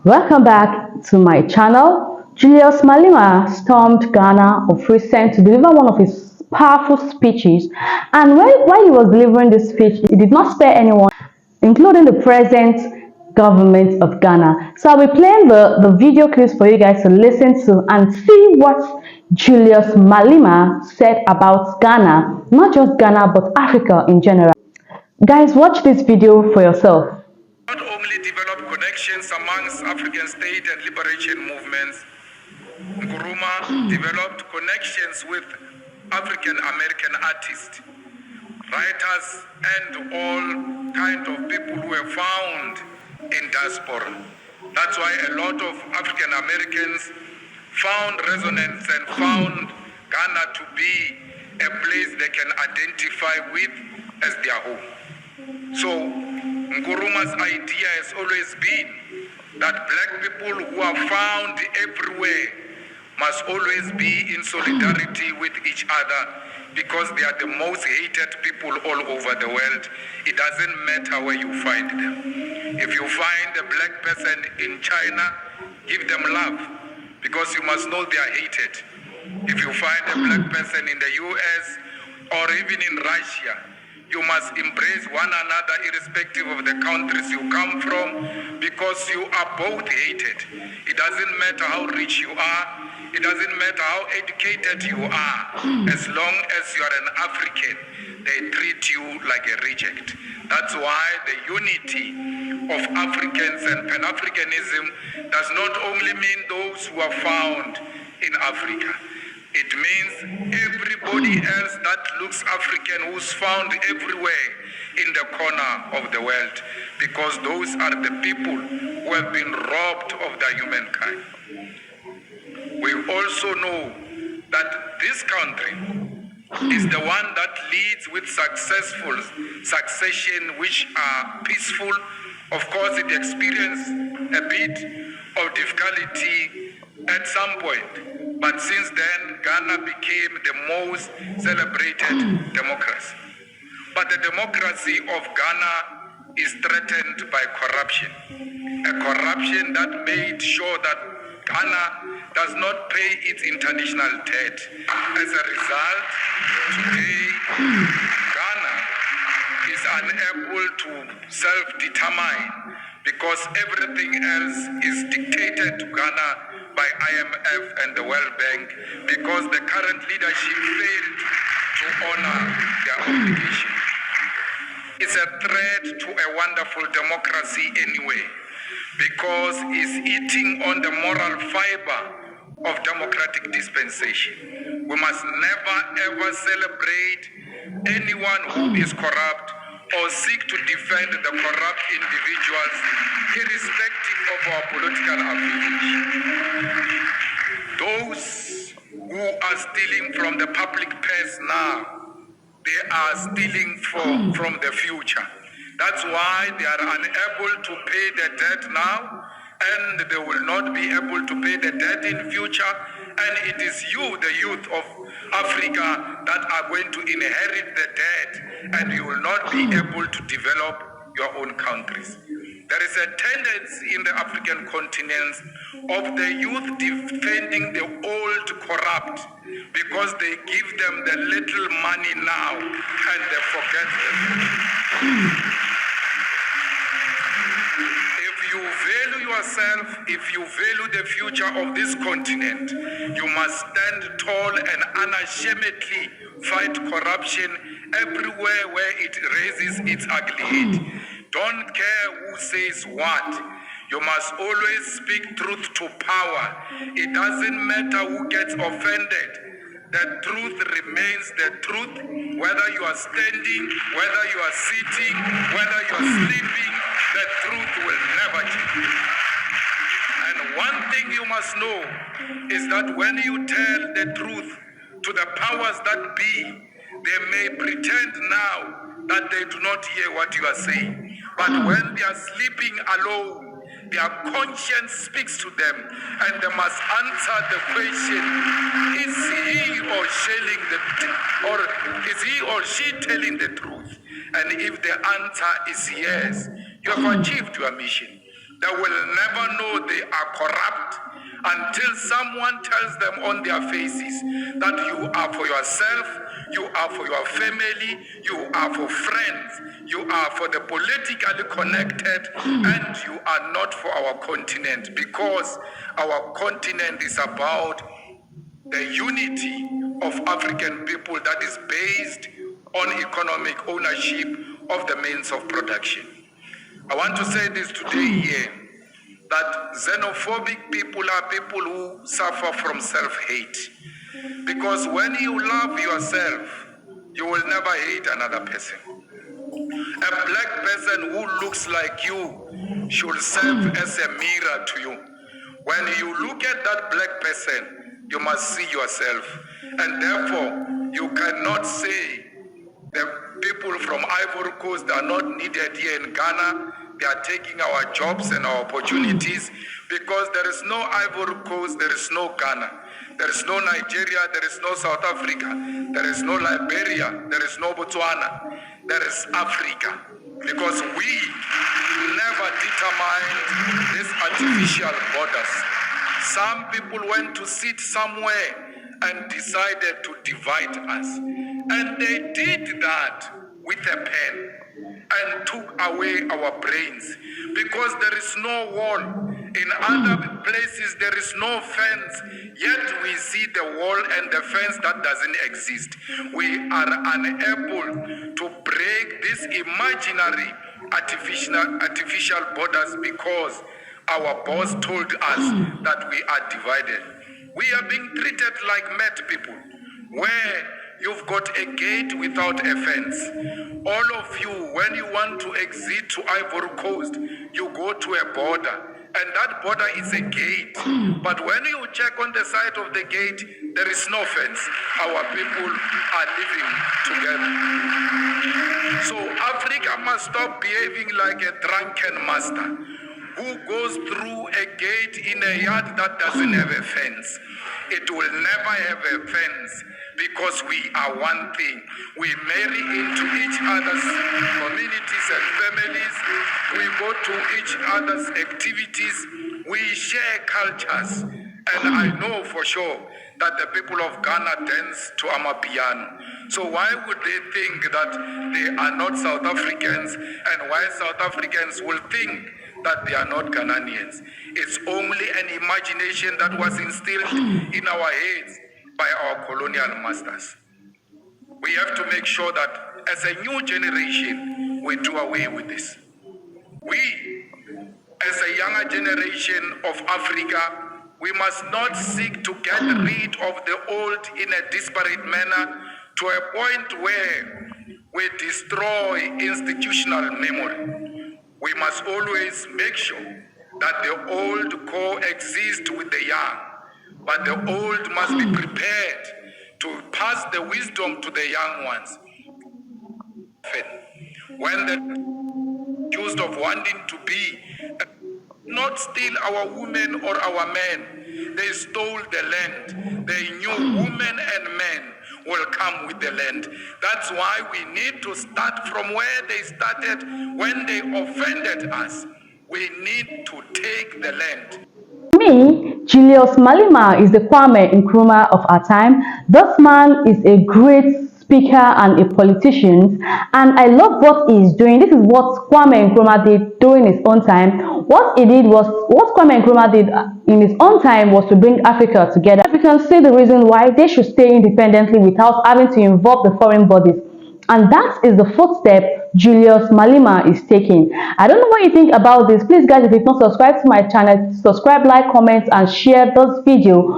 Welcome back to my channel. Julius Malima stormed Ghana of recent to deliver one of his powerful speeches, and while he was delivering this speech, he did not spare anyone, including the present government of Ghana. So I'll be playing the video clips for you guys to listen to and see what Julius Malima said about Ghana, not just Ghana but Africa in general. Guys, watch this video for yourself. Not only developed connections amongst African state and liberation movements, Nkrumah developed connections with African American artists, writers, and all kinds of people who were found in diaspora. That's why a lot of African Americans found resonance and found Ghana to be a place they can identify with as their home. So Nkrumah's idea has always been that black people who are found everywhere must always be in solidarity with each other, because they are the most hated people all over the world. It doesn't matter where you find them. If you find a black person in China, give them love, because you must know they are hated. If you find a black person in the US or even in Russia, you must embrace one another irrespective of the countries you come from, because you are both hated. It doesn't matter how rich you are. It doesn't matter how educated you are. As long as you are an African, they treat you like a reject. That's why the unity of Africans and pan-Africanism does not only mean those who are found in Africa. It means everybody else that looks African, who's found everywhere in the corner of the world, because those are the people who have been robbed of their humankind. We also know that this country is the one that leads with successful succession, which are peaceful. Of course, it experienced a bit of difficulty at some point, but since then, Ghana became the most celebrated democracy. But the democracy of Ghana is threatened by corruption. A corruption that made sure that Ghana does not pay its international debt. As a result, today, Ghana is unable to self-determine, because everything else is dictated to Ghana by IMF and the World Bank, because the current leadership failed to honor their obligation. It's a threat to a wonderful democracy anyway, because it's eating on the moral fiber of democratic dispensation. We must never ever celebrate anyone who is corrupt or seek to defend the corrupt individuals, irrespective of our political affiliation. Those who are stealing from the public purse now, they are stealing from the future. That's why they are unable to pay the debt now, and they will not be able to pay the debt in future. And it is you, the youth of Africa, that are going to inherit the debt, and you will not be able to develop your own countries. There is a tendency in the African continent of the youth defending the old corrupt, because they give them the little money now and they forget them. If you value yourself, if you value the future of this continent, you must stand tall and unashamedly fight corruption everywhere where it raises its ugly head. Don't care who says what. You must always speak truth to power. It doesn't matter who gets offended. The truth remains the truth, whether you are standing, whether you are sitting, whether you are sleeping, the truth will never change. And one thing you must know is that when you tell the truth to the powers that be, they may pretend now that they do not hear what you are saying. But when they are sleeping alone, their conscience speaks to them, and they must answer the question: is he or she telling the truth? And if the answer is yes, you have achieved your mission. They will never know they are corrupt until someone tells them on their faces that you are for yourself, you are for your family, you are for friends, you are for the politically connected, and you are not for our continent, because our continent is about the unity of African people that is based on economic ownership of the means of production. I want to say this today here, that xenophobic people are people who suffer from self-hate. Because when you love yourself, you will never hate another person. A black person who looks like you should serve as a mirror to you. When you look at that black person, you must see yourself. And therefore, you cannot say the people from Ivory Coast are not needed here in Ghana. They are taking our jobs and our opportunities, because there is no Ivory Coast, there is no Ghana. There is no Nigeria, there is no South Africa, there is no Liberia, there is no Botswana, there is Africa. Because we never determined these artificial borders. Some people went to sit somewhere and decided to divide us. And they did that with a pen and took away our brains, because there is no wall. In other places there is no fence, yet we see the wall and the fence that doesn't exist. We are unable to break these imaginary artificial borders, because our boss told us that we are divided. We are being treated like mad people, where you've got a gate without a fence. All of you, when you want to exit to Ivory Coast, you go to a border, and that border is a gate. But when you check on the side of the gate, there is no fence. Our people are living together. So Africa must stop behaving like a drunken master who goes through a gate in a yard that doesn't have a fence. It will never have a fence, because we are one thing. We marry into each other's communities and families. We go to each other's activities. We share cultures. And I know for sure that the people of Ghana dance to Amapiano. So why would they think that they are not South Africans, and why South Africans will think that they are not Ghanaians? It's only an imagination that was instilled in our heads by our colonial masters. We have to make sure that as a new generation, we do away with this. We, as a younger generation of Africa, we must not seek to get rid of the old in a disparate manner to a point where we destroy institutional memory. We must always make sure that the old coexist with the young, but the old must be prepared to pass the wisdom to the young ones. When the accused of wanting to be not steal our women or our men, they stole the land. They knew women and men will come with the land. That's why we need to start from where they started when they offended us. We need to take the land. Me, Julius Malima is the Kwame Nkrumah of our time. This man is a great speaker and a politician, and I love what he's doing. This is what Kwame Nkrumah did during his own time. What Kwame Nkrumah did in his own time was to bring Africa together. Africans see the reason why they should stay independently without having to involve the foreign bodies. And that is the footstep Julius Malima is taking. I don't know what you think about this. Please guys, if you've not subscribed to my channel, subscribe, like, comment, and share this video.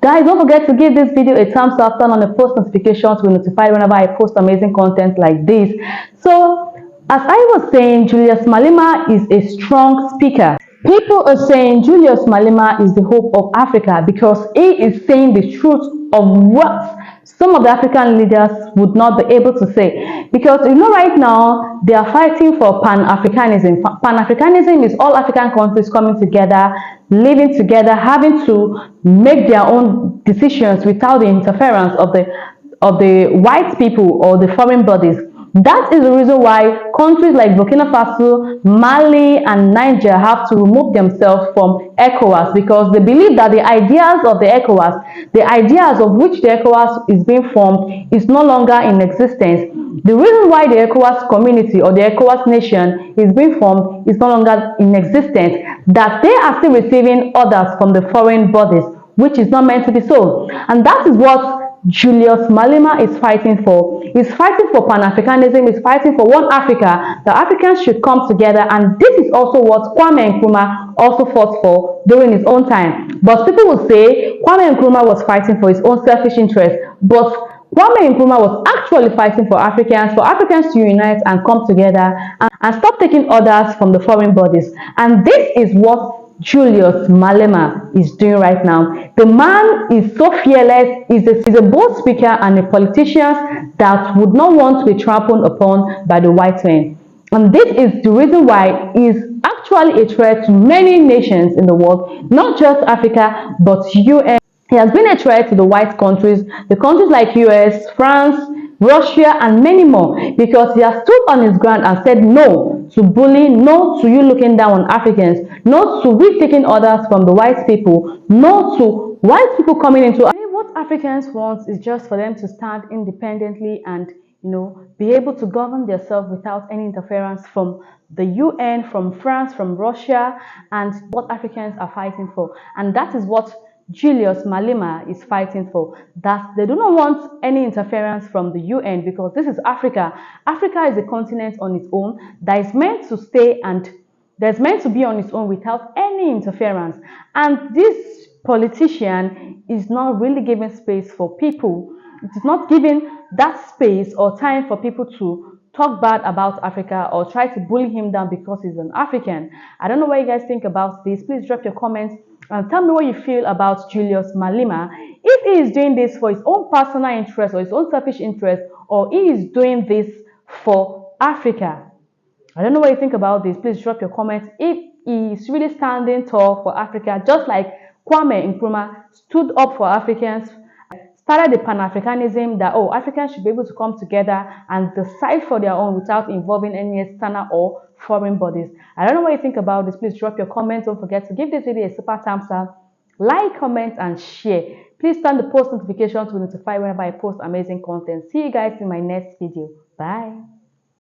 Guys, don't forget to give this video a thumbs up, turn on the post notifications to be notified whenever I post amazing content like this. So, as I was saying, Julius Malima is a strong speaker. People are saying Julius Malima is the hope of Africa because he is saying the truth of what some of the African leaders would not be able to say. Because you know, right now they are fighting for pan-Africanism. Pan-Africanism is all African countries coming together, living together, having to make their own decisions without the interference of the white people or the foreign bodies. That is the reason why countries like Burkina Faso, Mali, and Niger have to remove themselves from ECOWAS, because they believe that the ideas of the ECOWAS, the ideas of which the ECOWAS is being formed, is no longer in existence. The reason why the ECOWAS community or the ECOWAS nation is being formed is no longer in existence, that they are still receiving orders from the foreign bodies, which is not meant to be so. And that is what Julius Malima is fighting for. He's fighting for pan-Africanism, he's fighting for one Africa. The Africans should come together, and this is also what Kwame Nkrumah also fought for during his own time. But people will say Kwame Nkrumah was fighting for his own selfish interest, but Kwame Nkrumah was actually fighting for Africans to unite and come together and stop taking orders from the foreign bodies. And this is what Julius Malema is doing right now. The man is so fearless, he's a bold speaker and a politician that would not want to be trampled upon by the white men. And this is the reason why he's actually a threat to many nations in the world, not just Africa, but UN. He has been a threat to the white countries, the countries like US, France, Russia, and many more, because he has stood on his ground and said no to bullying, no to you looking down on Africans, no to we taking orders from the white people, no to white people coming into. What Africans want is just for them to stand independently and be able to govern themselves without any interference from the UN, from France, from Russia, and what Africans are fighting for. And that is what Julius Malema is fighting for, that they do not want any interference from the UN, because this is Africa. Africa is a continent on its own that is meant to stay and that's meant to be on its own without any interference. And this politician is not really giving space for people. It is not giving that space or time for people to talk bad about Africa or try to bully him down because he's an African. I don't know what you guys think about this. Please drop your comments and tell me what you feel about Julius Malema. If he is doing this for his own personal interest or his own selfish interest, or he is doing this for Africa. I don't know what you think about this. Please drop your comments. If he is really standing tall for Africa, just like Kwame Nkrumah stood up for Africans, started the pan-Africanism that Africans should be able to come together and decide for their own without involving any external or foreign bodies. I don't know what you think about this. Please drop your comments. Don't forget to give this video a super thumbs up, like, comment, and share. Please turn the post notifications to notify whenever I post amazing content. See you guys in my next video. Bye.